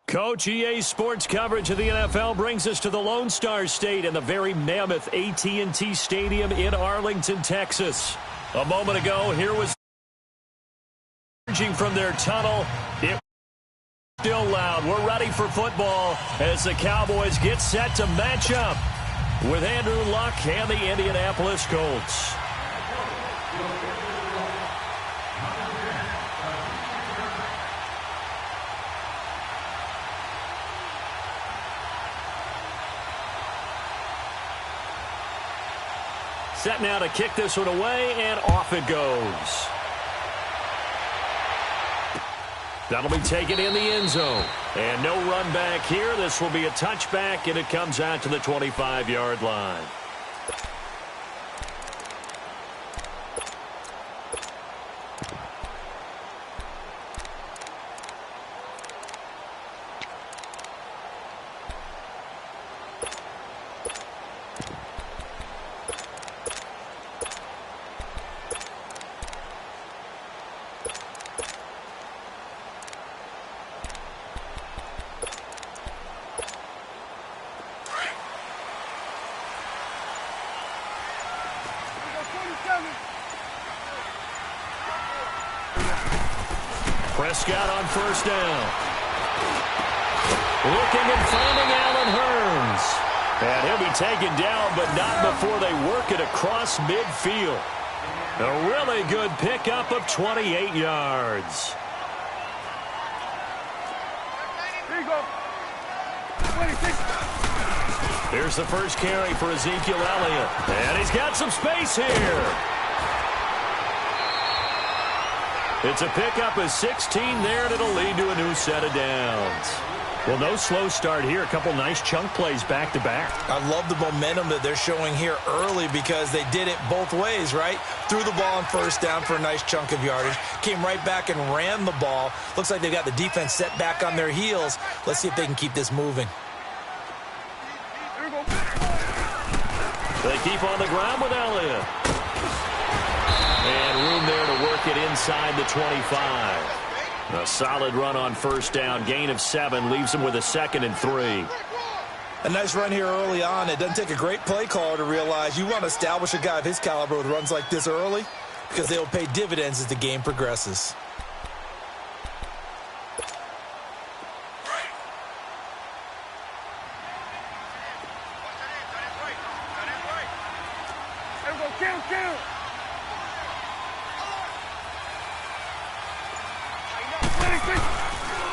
Coach, EA Sports coverage of the NFL brings us to the Lone Star State and the very mammoth AT&T Stadium in Arlington, Texas. A moment ago, here was emerging from their tunnel. It was still loud. We're ready for football as the Cowboys get set to match up with Andrew Luck and the Indianapolis Colts. Set now to kick this one away, and off it goes. That'll be taken in the end zone. And no run back here. This will be a touchback, and it comes out to the 25-yard line. Prescott on first down. Looking and finding Allen Hurns. And he'll be taken down, but not before they work it across midfield. A really good pickup of 28 yards. Here you go. 26. Here's the first carry for Ezekiel Elliott. And he's got some space here. It's a pickup of 16 there, and it'll lead to a new set of downs. Well, no slow start here. A couple nice chunk plays back-to-back. I love the momentum that they're showing here early because they did it both ways, right? Threw the ball on first down for a nice chunk of yardage. Came right back and ran the ball. Looks like they've got the defense set back on their heels. Let's see if they can keep this moving. They keep on the ground with Elliott. And room there to work it inside the 25. A solid run on first down. Gain of 7 leaves them with a 2nd and 3. A nice run here early on. It doesn't take a great play caller to realize you want to establish a guy of his caliber with runs like this early because they will pay dividends as the game progresses.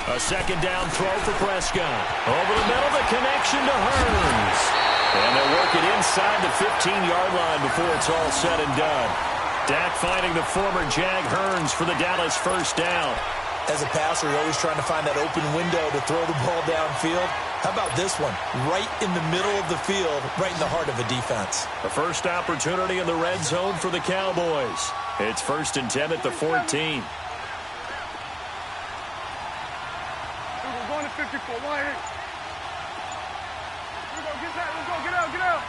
A second down throw for Prescott. Over the middle, the connection to Hurns. And they'll work it inside the 15-yard line before it's all said and done. Dak finding the former Jag Hurns for the Dallas first down. As a passer, you're always trying to find that open window to throw the ball downfield. How about this one? Right in the middle of the field, right in the heart of a defense. The first opportunity in the red zone for the Cowboys. It's 1st and 10 at the 14. 54, wide. Here we go, get out, get out.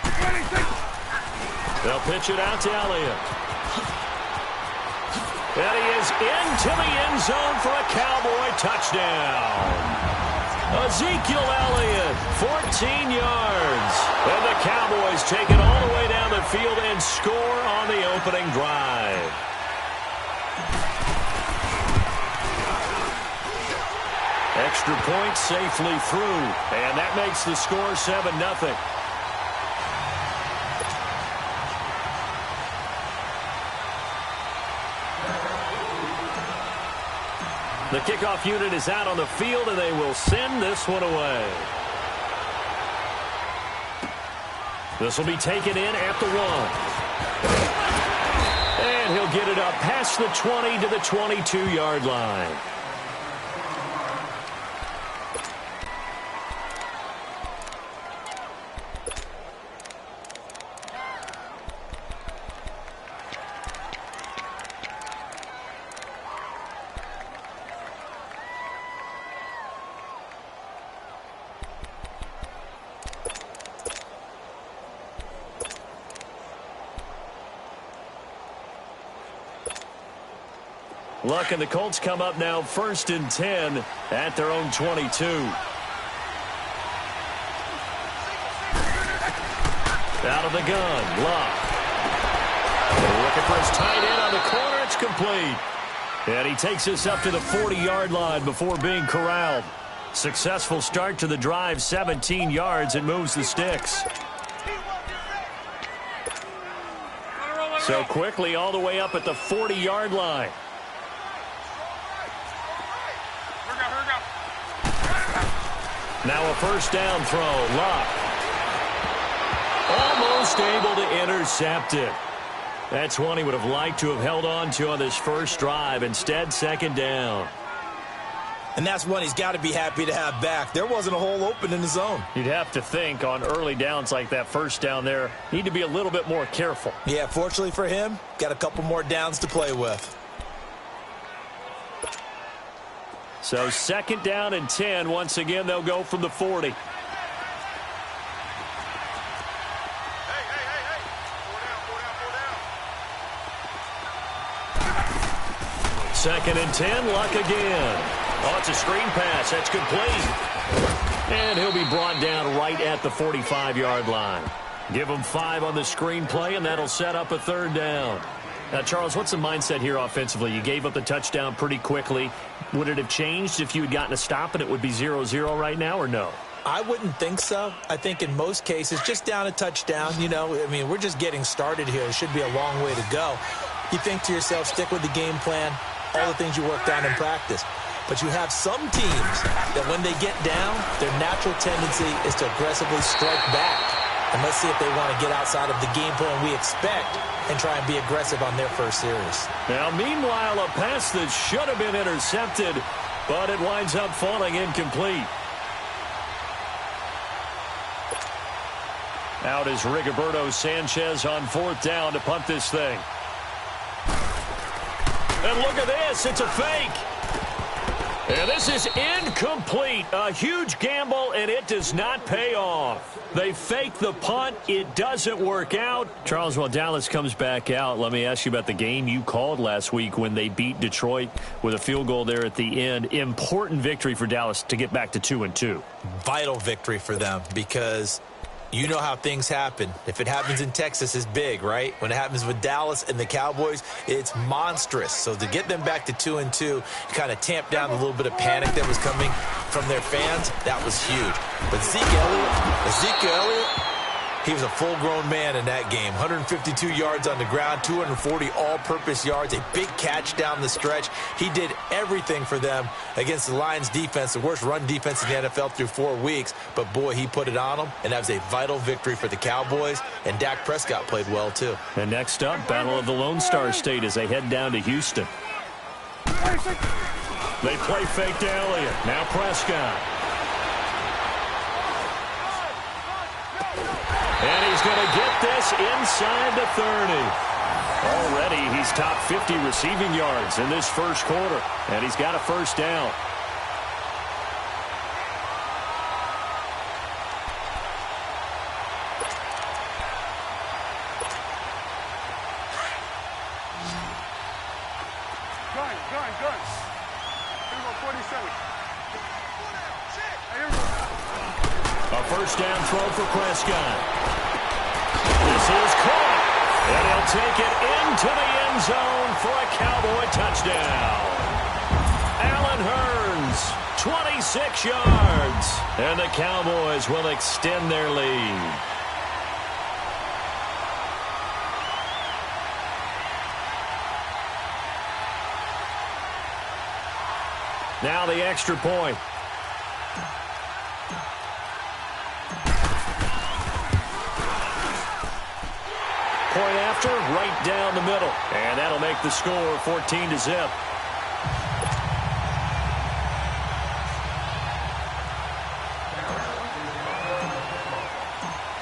26. They'll pitch it out to Elliott. And he is into the end zone for a Cowboy touchdown. Ezekiel Elliott, 14 yards. And the Cowboys take it all the way down the field and score on the opening drive. Extra point safely through, and that makes the score 7-0. The kickoff unit is out on the field, and they will send this one away. This will be taken in at the 1. And he'll get it up past the 20 to the 22-yard line. Luck and the Colts come up now 1st and 10 at their own 22. Out of the gun, Luck. Looking for his tight end on the corner. It's complete. And he takes us up to the 40-yard line before being corralled. Successful start to the drive, 17 yards, and moves the sticks. So quickly all the way up at the 40-yard line. Now a first down throw, Luck. Almost able to intercept it. That's one he would have liked to have held on to on this first drive. Instead, second down. And that's one he's got to be happy to have back. There wasn't a hole open in the zone. You'd have to think on early downs like that first down there, need to be a little bit more careful. Yeah, fortunately for him, got a couple more downs to play with. So 2nd down and 10. Once again, they'll go from the 40. Second and 10, Luck again. Oh, it's a screen pass. That's complete. And he'll be brought down right at the 45-yard line. Give him 5 on the screen play, and that'll set up a 3rd down. Now, Charles, what's the mindset here offensively? You gave up the touchdown pretty quickly. Would it have changed if you had gotten a stop and it would be 0-0 right now, or no? I wouldn't think so. I think in most cases, just down a touchdown, you know, I mean, we're just getting started here. It should be a long way to go. You think to yourself, stick with the game plan, all the things you worked on in practice. But you have some teams that when they get down, their natural tendency is to aggressively strike back. And let's see if they want to get outside of the game plan we expect and try and be aggressive on their first series. Now, meanwhile, a pass that should have been intercepted, but it winds up falling incomplete. Out is Rigoberto Sanchez on 4th down to punt this thing. And look at this. It's a fake. And this is incomplete. A huge gamble, and it does not pay off. They fake the punt. It doesn't work out. Charles, while Dallas comes back out, let me ask you about the game you called last week when they beat Detroit with a field goal there at the end. Important victory for Dallas to get back to 2-2. Vital victory for them because you know how things happen. If it happens in Texas, it's big, right? When it happens with Dallas and the Cowboys, it's monstrous. So to get them back to 2-2, kind of tamp down a little bit of panic that was coming from their fans, that was huge. But Ezekiel Elliott, he was a full-grown man in that game. 152 yards on the ground, 240 all-purpose yards, a big catch down the stretch. He did everything for them against the Lions defense, the worst run defense in the NFL through 4 weeks. But, boy, he put it on them, and that was a vital victory for the Cowboys. And Dak Prescott played well, too. And next up, Battle of the Lone Star State as they head down to Houston. They play fake to Elliott. Now Prescott. And he's going to get this inside the 30. Already he's top 50 receiving yards in this first quarter. And he's got a first down. Gun. Here we go, 47. Here we go. A first down throw for Prescott. This is caught. And he'll take it into the end zone for a Cowboy touchdown. Allen Hurns, 26 yards. And the Cowboys will extend their lead. Now the extra point. Point after, right down the middle. And that'll make the score 14-0.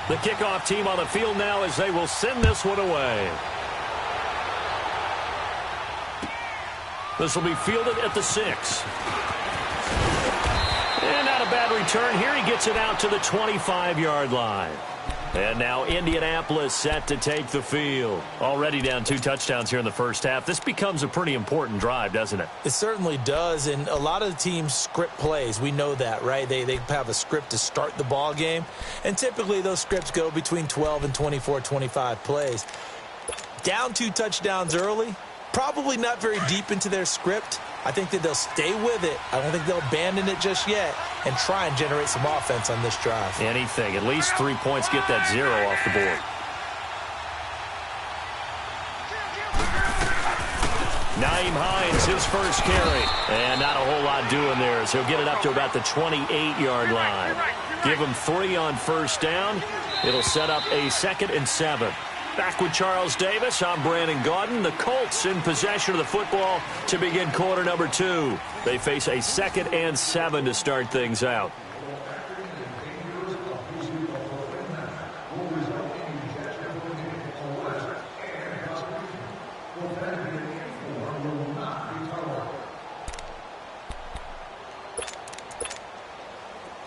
The kickoff team on the field now as they will send this one away. This will be fielded at the 6. And not a bad return here. He gets it out to the 25-yard line. And now Indianapolis set to take the field. Already down 2 touchdowns here in the first half. This becomes a pretty important drive, doesn't it? It certainly does, and a lot of the teams script plays. We know that, right? They have a script to start the ball game, and typically those scripts go between 12 and 24, 25 plays. Down 2 touchdowns early, probably not very deep into their script. I think that they'll stay with it. I don't think they'll abandon it just yet and try and generate some offense on this drive. Anything. At least 3 points, get that 0 off the board. Nyheim Hines, his first carry. And not a whole lot doing there, so he'll get it up to about the 28-yard line. Give him 3 on first down. It'll set up a 2nd and 7. Back with Charles Davis, I'm Brandon Gaudin. The Colts in possession of the football to begin quarter number 2. They face a 2nd and 7 to start things out.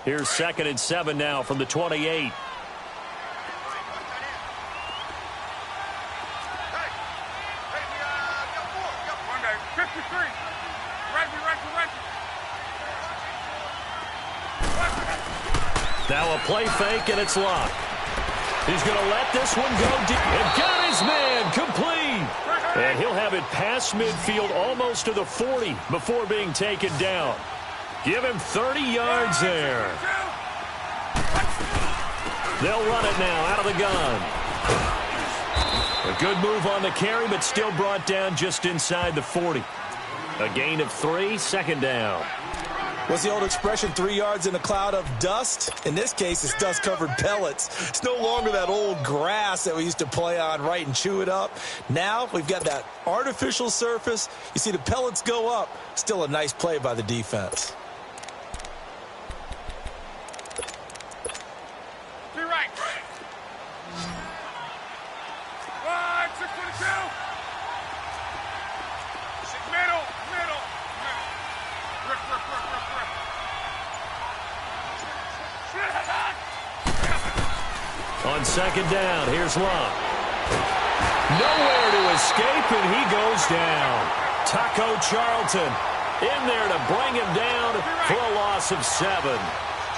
Here's 2nd and 7 now from the 28. Now a play fake, and it's locked. He's going to let this one go deep. And got his man complete. And he'll have it past midfield almost to the 40 before being taken down. Give him 30 yards there. They'll run it now out of the gun. A good move on the carry, but still brought down just inside the 40. A gain of 3, 2nd down. What's the old expression, 3 yards in a cloud of dust? In this case, it's dust-covered pellets. It's no longer that old grass that we used to play on, right, and chew it up. Now we've got that artificial surface. You see the pellets go up. Still a nice play by the defense. To right. 622. Middle. Rip. On 2nd down, here's Love. Nowhere to escape, and he goes down. Taco Charlton in there to bring him down for a loss of 7.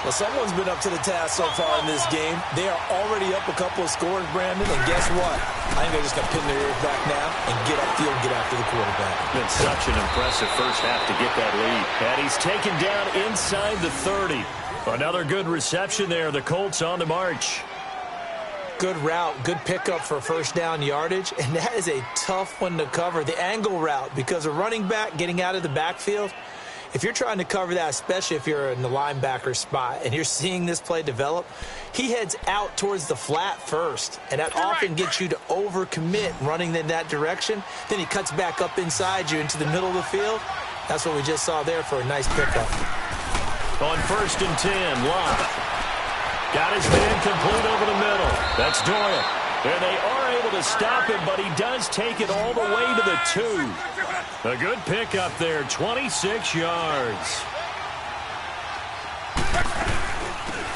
Well, someone's been up to the task so far in this game. They are already up a couple of scores, Brandon, and guess what? I think they're just going to pin their ears back now and get upfield and get after the quarterback. Been such an impressive first half to get that lead. And he's taken down inside the 30. Another good reception there. The Colts on the march. Good route, good pickup for first down yardage, and that is a tough one to cover, the angle route, because a running back getting out of the backfield, if you're trying to cover that, especially if you're in the linebacker spot and you're seeing this play develop, he heads out towards the flat first, and that often gets you to overcommit running in that direction. Then he cuts back up inside you into the middle of the field. That's what we just saw there for a nice pickup. On 1st and 10, Love. Got his man complete over the middle. That's Doyle. And they are able to stop him, but he does take it all the way to the 2. A good pickup there, 26 yards.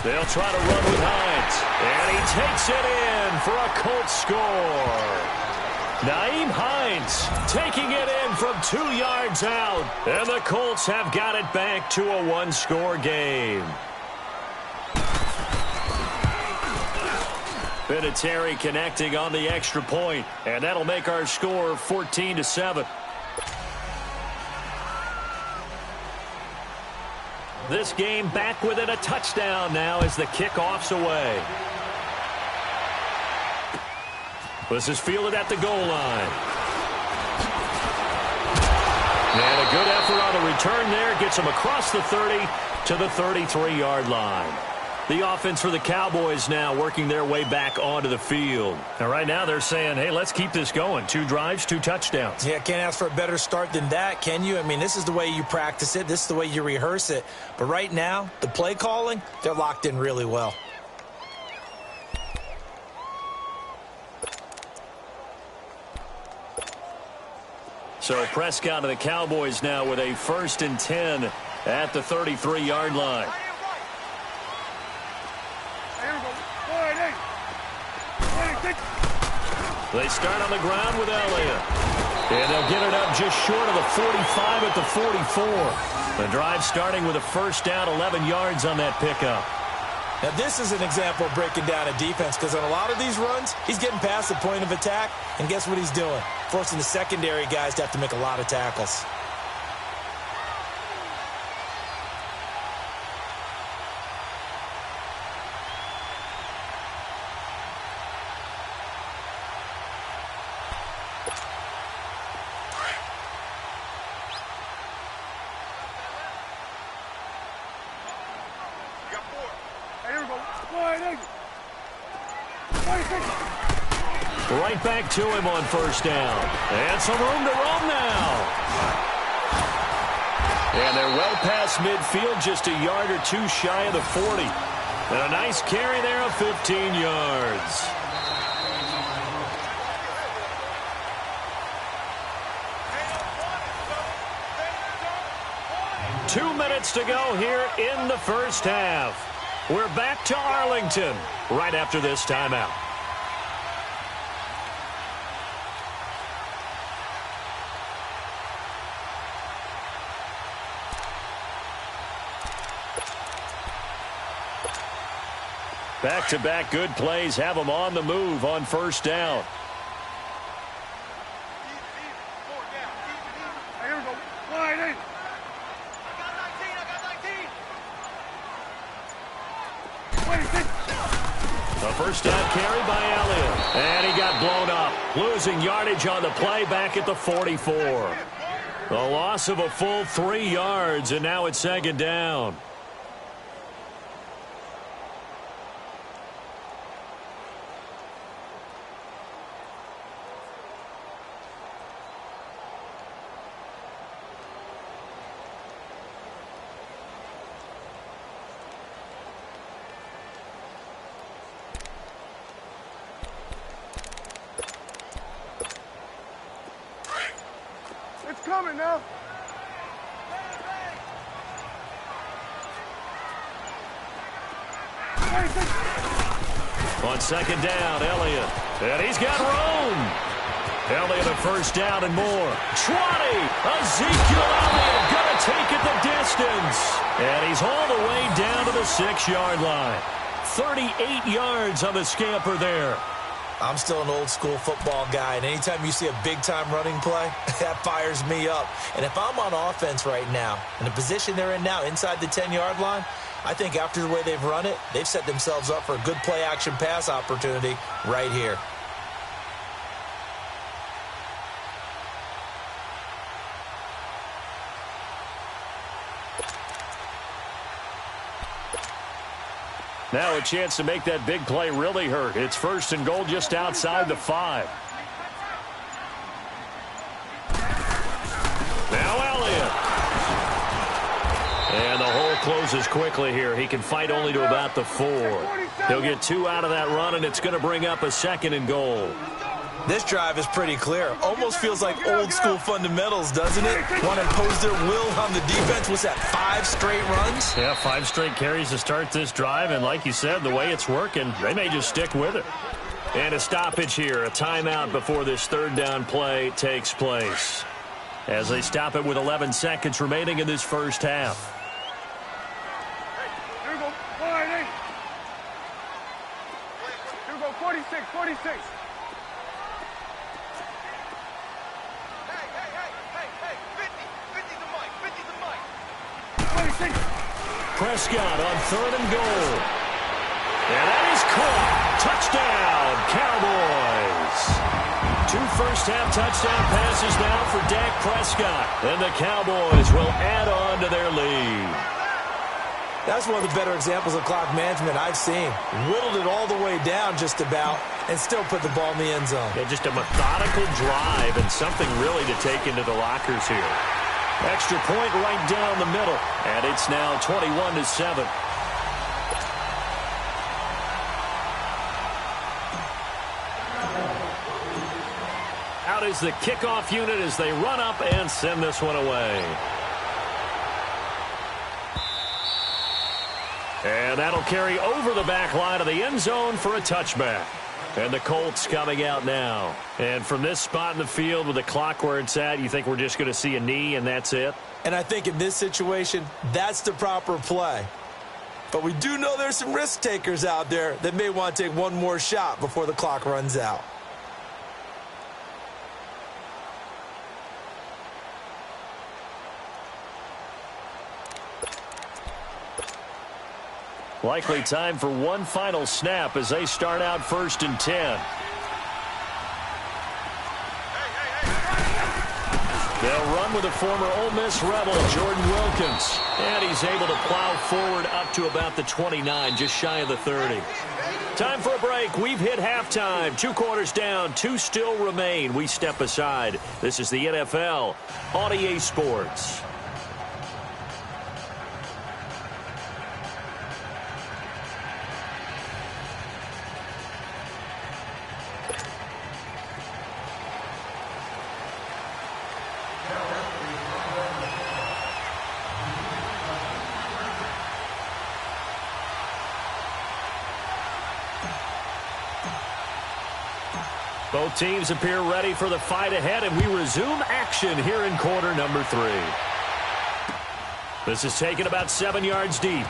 They'll try to run with Hines. And he takes it in for a Colts score. Nyheim Hines taking it in from 2 yards out. And the Colts have got it back to a 1-score game. Vinatieri connecting on the extra point, and that'll make our score 14-7. This game back within a touchdown now as the kickoff's away. This is fielded at the goal line. And a good effort on the return there. Gets him across the 30 to the 33-yard line. The offense for the Cowboys now working their way back onto the field. And right now they're saying, hey, let's keep this going. 2 drives, 2 touchdowns. Yeah, can't ask for a better start than that, can you? I mean, this is the way you practice it. This is the way you rehearse it. But right now, the play calling, they're locked in really well. So Prescott and the Cowboys now with a 1st and 10 at the 33-yard line. They start on the ground with Elliott. And they'll get it up just short of the 45 at the 44. The drive starting with a first down, 11 yards on that pickup. Now, this is an example of breaking down a defense because on a lot of these runs, he's getting past the point of attack, and guess what he's doing? Forcing the secondary guys to have to make a lot of tackles. Right back to him on first down. And some room to roam now. And they're well past midfield, just a yard or two shy of the 40. And a nice carry there of 15 yards. Two minutes to go here in the first half. We're back to Arlington right after this timeout. Back-to-back good plays have them on the move on first down. Here we go. Wide in. A first down carry by Elliott. And he got blown up. Losing yardage on the play back at the 44. The loss of a full 3 yards, and now it's second down. It's coming now. On second down, Elliott. And he's got room. Elliott a first down and more. 20. Ezekiel Elliott going to take it the distance. And he's all the way down to the 6-yard line. 38 yards on the scamper there. I'm still an old-school football guy, and anytime you see a big-time running play, that fires me up. And if I'm on offense right now, in the position they're in now, inside the 10-yard line, I think after the way they've run it, they've set themselves up for a good play-action pass opportunity right here. Now a chance to make that big play really hurt. It's first and goal just outside the 5. Now Elliott. And the hole closes quickly here. He can fight only to about the 4. He'll get 2 out of that run, and it's going to bring up a second and goal. This drive is pretty clear. Almost feels like old-school fundamentals, doesn't it? Want to impose their will on the defense. What's that, 5 straight runs? Yeah, 5 straight carries to start this drive, and like you said, the way it's working, they may just stick with it. And a stoppage here, a timeout before this third down play takes place. As they stop it with 11 seconds remaining in this first half. Here we go. Wide in. Here we go. 46, 46. Prescott on third and goal. And that is caught. Touchdown, Cowboys. 2 first-half touchdown passes now for Dak Prescott. And the Cowboys will add on to their lead. That's one of the better examples of clock management I've seen. Whittled it all the way down just about and still put the ball in the end zone. Yeah, just a methodical drive and something really to take into the lockers here. Extra point right down the middle. And it's now 21-7. Out is the kickoff unit as they run up and send this one away. And that'll carry over the back line of the end zone for a touchback. And the Colts coming out now. And from this spot in the field with the clock where it's at, you think we're just going to see a knee and that's it? And I think in this situation, that's the proper play. But we do know there's some risk takers out there that may want to take one more shot before the clock runs out. Likely time for one final snap as they start out 1st and 10. They'll run with the former Ole Miss Rebel, Jordan Wilkins. And he's able to plow forward up to about the 29, just shy of the 30. Time for a break. We've hit halftime. 2 quarters down, 2 still remain. We step aside. This is the NFL on EA Sports. Both teams appear ready for the fight ahead, and we resume action here in quarter number 3. This is taken about 7 yards deep.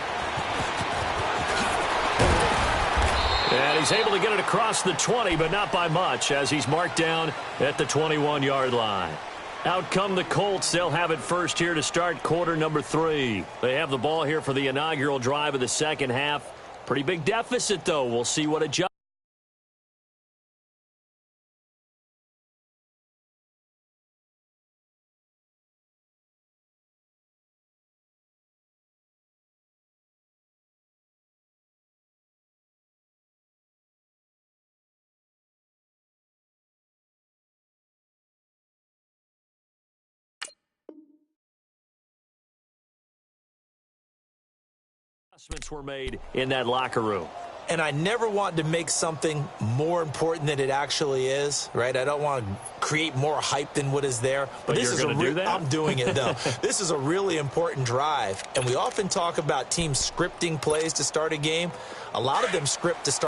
And he's able to get it across the 20, but not by much, as he's marked down at the 21-yard line. Out come the Colts. They'll have it first here to start quarter number 3. They have the ball here for the inaugural drive of the second half. Pretty big deficit, though. We'll see what adjusts. Adjustments were made in that locker room. And I never want to make something more important than it actually is, right? I don't want to create more hype than what is there. But this is do that? I'm doing it, though. This is a really important drive. And we often talk about teams scripting plays to start a game. A lot of them script to start